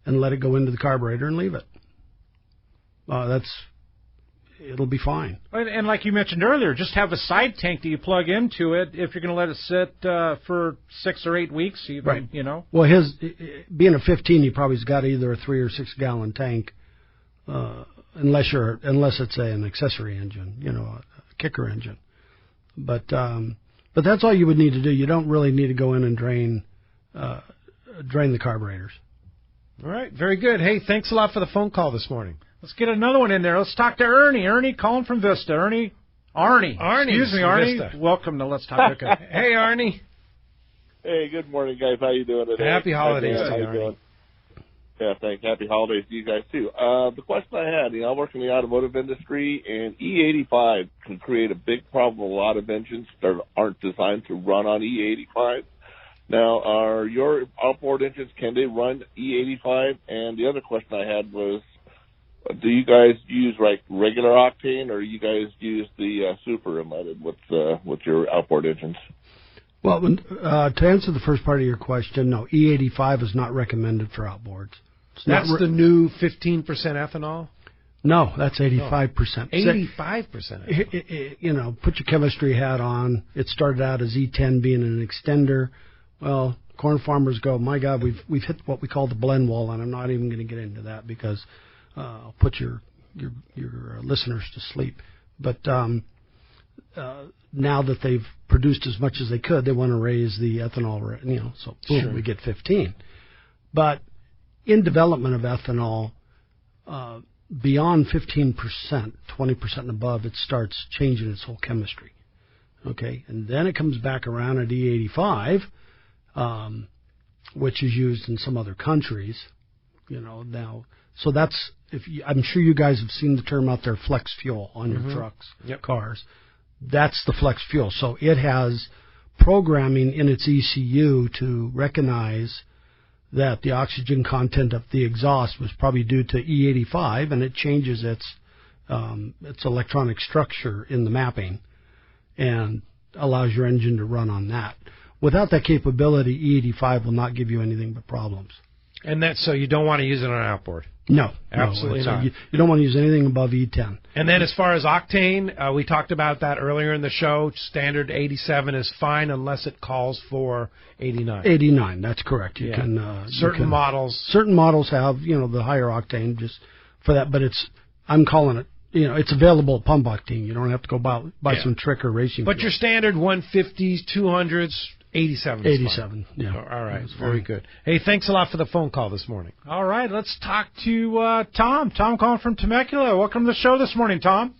and let it go into the carburetor and leave it. It'll be fine. And like you mentioned earlier, just have a side tank that you plug into it if you're going to let it sit for 6 or 8 weeks, even, right. Well, being a 15, he probably's got either a 3 or 6 gallon tank, unless it's an accessory engine, a kicker engine. But that's all you would need to do. You don't really need to go in and drain the carburetors. All right, very good. Hey, thanks a lot for the phone call this morning. Let's get another one in there. Let's talk to Ernie. Ernie calling from Vista. Arnie. Excuse me, Arnie. Vista. Welcome to Let's Talk Hookup. Hey, Arnie. Hey, good morning, guys. How you doing today? Happy holidays to you, Arnie. Yeah, thanks. Happy holidays to you guys, too. The question I had, I work in the automotive industry, and E85 can create a big problem with a lot of engines that aren't designed to run on E85. Now, are your outboard engines, can they run E85? And the other question I had was, do you guys use like regular octane, or you guys use the super unleaded with your outboard engines? Well, to answer the first part of your question, no, E85 is not recommended for outboards. That's the new 15% ethanol? No, that's 85%. 85%. You know, put your chemistry hat on. It started out as E10 being an extender. Well, corn farmers go, my God, we've hit what we call the blend wall, and I'm not even going to get into that because I'll put your listeners to sleep. But now that they've produced as much as they could, they want to raise the ethanol, so boom, Sure. we get 15. But in development of ethanol, beyond 15%, 20% and above, it starts changing its whole chemistry. Okay, and then it comes back around at E85, which is used in some other countries, now. So that's, I'm sure you guys have seen the term out there, flex fuel on your trucks, cars. That's the flex fuel. So it has programming in its ECU to recognize that the oxygen content of the exhaust was probably due to E85, and it changes its electronic structure in the mapping and allows your engine to run on that. Without that capability, E85 will not give you anything but problems. And so you don't want to use it on an outboard? No. Absolutely not. You don't want to use anything above E10. And then as far as octane, we talked about that earlier in the show. Standard 87 is fine unless it calls for 89. 89, that's correct. You can certain models have, the higher octane just for that, but I'm calling it, it's available at pump octane. You don't have to go buy some trick or racing. But your standard 150s, 200s, 87 is 87, fine. All right, very good. Hey, thanks a lot for the phone call this morning. All right, let's talk to Tom. Tom calling from Temecula. Welcome to the show this morning, Tom.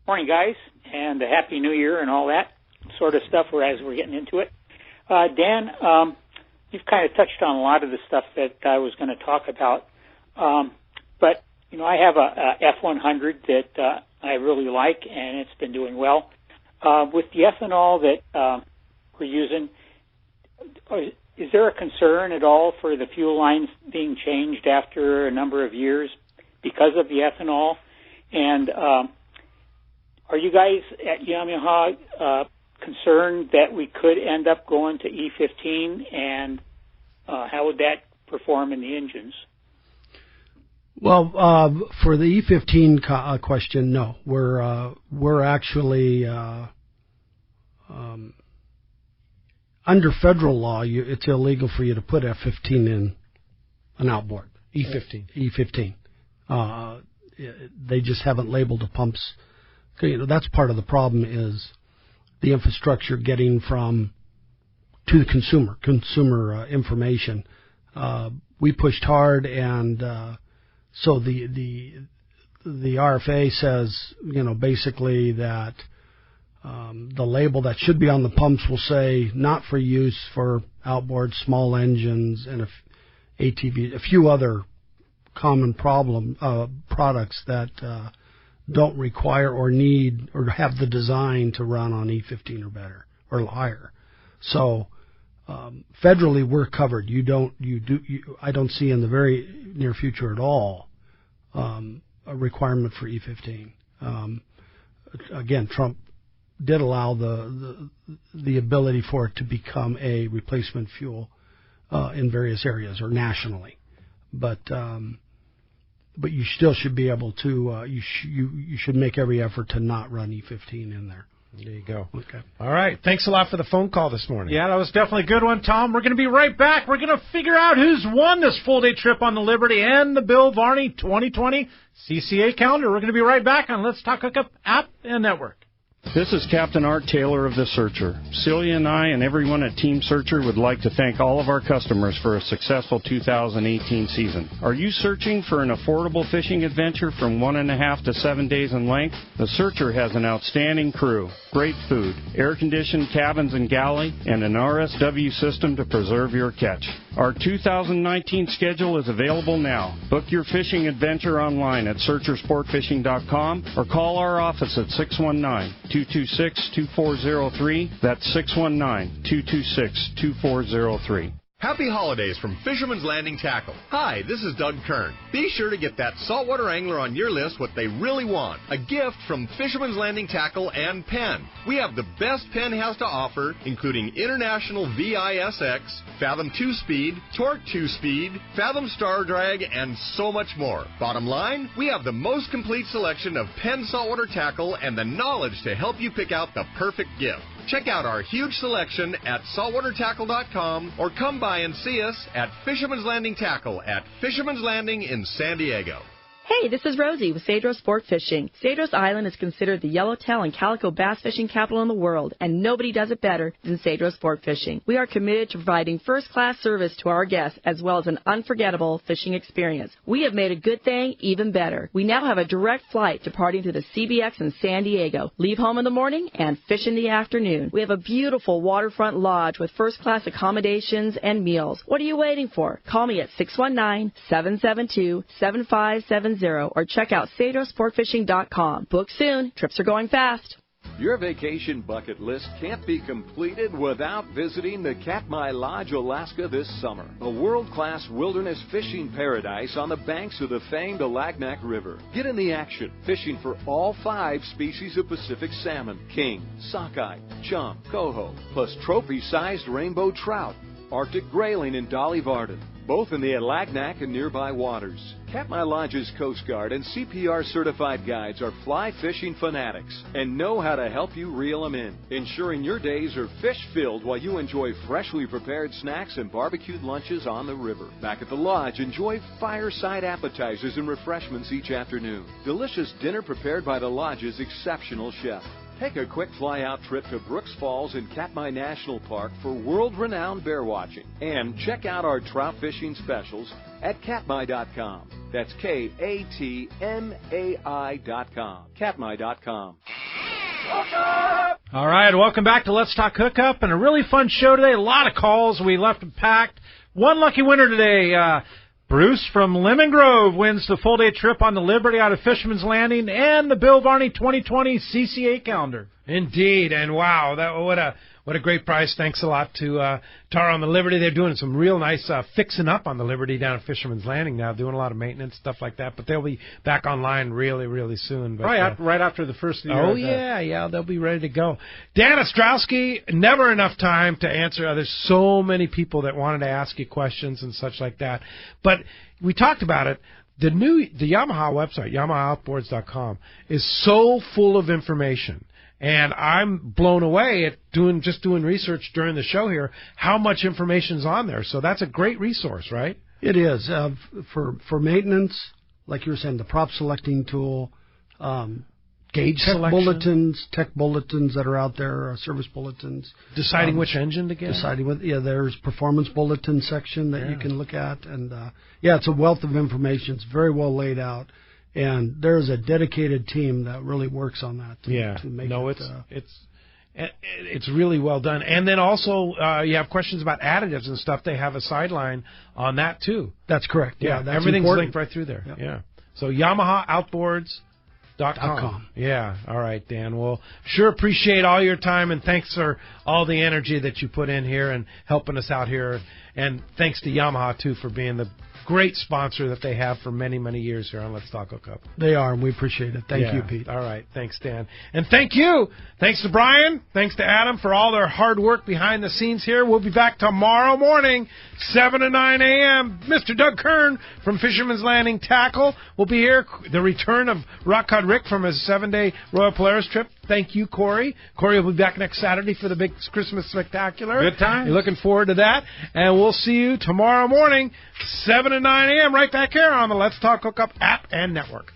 Morning, guys, and a Happy New Year and all that sort of stuff as we're getting into it. Dan, you've kind of touched on a lot of the stuff that I was going to talk about, but, I have a F100 that I really like, and it's been doing well. With the ethanol that we're using, is there a concern at all for the fuel lines being changed after a number of years because of the ethanol? And are you guys at Yamaha concerned that we could end up going to E15, and how would that perform in the engines? Well, for the E15 question, no. We're actually under federal law, it's illegal for you to put F15 in an outboard. E15. They just haven't labeled the pumps. That's part of the problem is the infrastructure getting to the consumer information. We pushed hard, and so the RFA says, basically that the label that should be on the pumps will say not for use for outboard, small engines, and ATV, a few other common products that don't require or need or have the design to run on E15 or better or higher. So federally, we're covered. I don't see in the very near future at all a requirement for E15. Again, Trump did allow the ability for it to become a replacement fuel in various areas or nationally, but you still should be able to. You should make every effort to not run E15 in there. There you go. Okay. All right. Thanks a lot for the phone call this morning. Yeah, that was definitely a good one, Tom. We're going to be right back. We're going to figure out who's won this full-day trip on the Liberty and the Bill Varney 2020 CCA calendar. We're going to be right back on Let's Talk Hookup app and network. This is Captain Art Taylor of The Searcher. Celia and I and everyone at Team Searcher would like to thank all of our customers for a successful 2018 season. Are you searching for an affordable fishing adventure from 1.5 to 7 days in length? The Searcher has an outstanding crew, great food, air-conditioned cabins and galley, and an RSW system to preserve your catch. Our 2019 schedule is available now. Book your fishing adventure online at searchersportfishing.com or call our office at 619-226-2403. That's 619-226-2403. Happy holidays from Fisherman's Landing Tackle. Hi, this is Doug Kern. Be sure to get that saltwater angler on your list what they really want. A gift from Fisherman's Landing Tackle and Penn. We have the best Penn has to offer, including International VISX, Fathom 2-Speed, Torque 2-Speed, Fathom Star Drag, and so much more. Bottom line, we have the most complete selection of Penn saltwater tackle and the knowledge to help you pick out the perfect gift. Check out our huge selection at saltwatertackle.com or come by and see us at Fisherman's Landing Tackle at Fisherman's Landing in San Diego. Hey, this is Rosie with Cedros Sport Fishing. Cedros Island is considered the yellowtail and calico bass fishing capital in the world, and nobody does it better than Cedros Sport Fishing. We are committed to providing first-class service to our guests as well as an unforgettable fishing experience. We have made a good thing even better. We now have a direct flight departing to the CBX in San Diego. Leave home in the morning and fish in the afternoon. We have a beautiful waterfront lodge with first-class accommodations and meals. What are you waiting for? Call me at 619-772-7570 or check out CedrosSportFishing.com. Book soon. Trips are going fast. Your vacation bucket list can't be completed without visiting the Katmai Lodge, Alaska this summer. A world-class wilderness fishing paradise on the banks of the famed Alagnak River. Get in the action, fishing for all 5 species of Pacific salmon, king, sockeye, chum, coho, plus trophy-sized rainbow trout, Arctic grayling, and dolly varden, both in the Alagnak and nearby waters. Katmai Lodge's Coast Guard and CPR certified guides are fly fishing fanatics and know how to help you reel them in, ensuring your days are fish-filled while you enjoy freshly prepared snacks and barbecued lunches on the river. Back at the lodge, enjoy fireside appetizers and refreshments each afternoon. Delicious dinner prepared by the lodge's exceptional chef. Take a quick fly-out trip to Brooks Falls in Katmai National Park for world-renowned bear watching. And check out our trout fishing specials at katmai.com. That's KATMAI.com. Katmai.com. All right, welcome back to Let's Talk Hookup, and a really fun show today. A lot of calls. We left them packed. One lucky winner today. Bruce from Lemon Grove wins the full-day trip on the Liberty out of Fisherman's Landing and the Bill Varney 2020 CCA calendar. Indeed, and wow, what a great prize. Thanks a lot to Tara on the Liberty. They're doing some real nice fixing up on the Liberty down at Fisherman's Landing now, doing a lot of maintenance, stuff like that. But they'll be back online really, really soon. But, right after the first of the year. Oh, yeah, they'll be ready to go. Dan Ostrosky, never enough time to answer. There's so many people that wanted to ask you questions and such like that. But we talked about it. The Yamaha website, YamahaOutboards.com, is so full of information. And I'm blown away at doing research during the show here, how much information's on there. So that's a great resource, right? It is. For maintenance, like you were saying, the prop selecting tool, gauge selection, tech bulletins that are out there, service bulletins. Deciding which engine to get. There's performance bulletin section that you can look at. And, it's a wealth of information. It's very well laid out. And there's a dedicated team that really works on that to make it's really well done. And then also you have questions about additives and stuff. They have a sideline on that too. That's correct. That's everything's important. linked right through there. Yeah. So YamahaOutboards.com. Yeah. All right, Dan. Well, sure appreciate all your time, and thanks for all the energy that you put in here and helping us out here. And thanks to Yamaha, too, for being the great sponsor that they have for many, many years here on Let's Talk Hookup. They are, and we appreciate it. Thank you, Pete. All right. Thanks, Dan. And thank you. Thanks to Brian. Thanks to Adam for all their hard work behind the scenes here. We'll be back tomorrow morning, 7 to 9 a.m. Mr. Doug Kern from Fisherman's Landing Tackle will be here. The return of Rockcod Rick from his 7-day Royal Polaris trip. Thank you, Corey. Corey will be back next Saturday for the big Christmas spectacular. Good time. You're looking forward to that. And we'll see you tomorrow morning, 7 to 9 a.m. right back here on the Let's Talk Hookup app and network.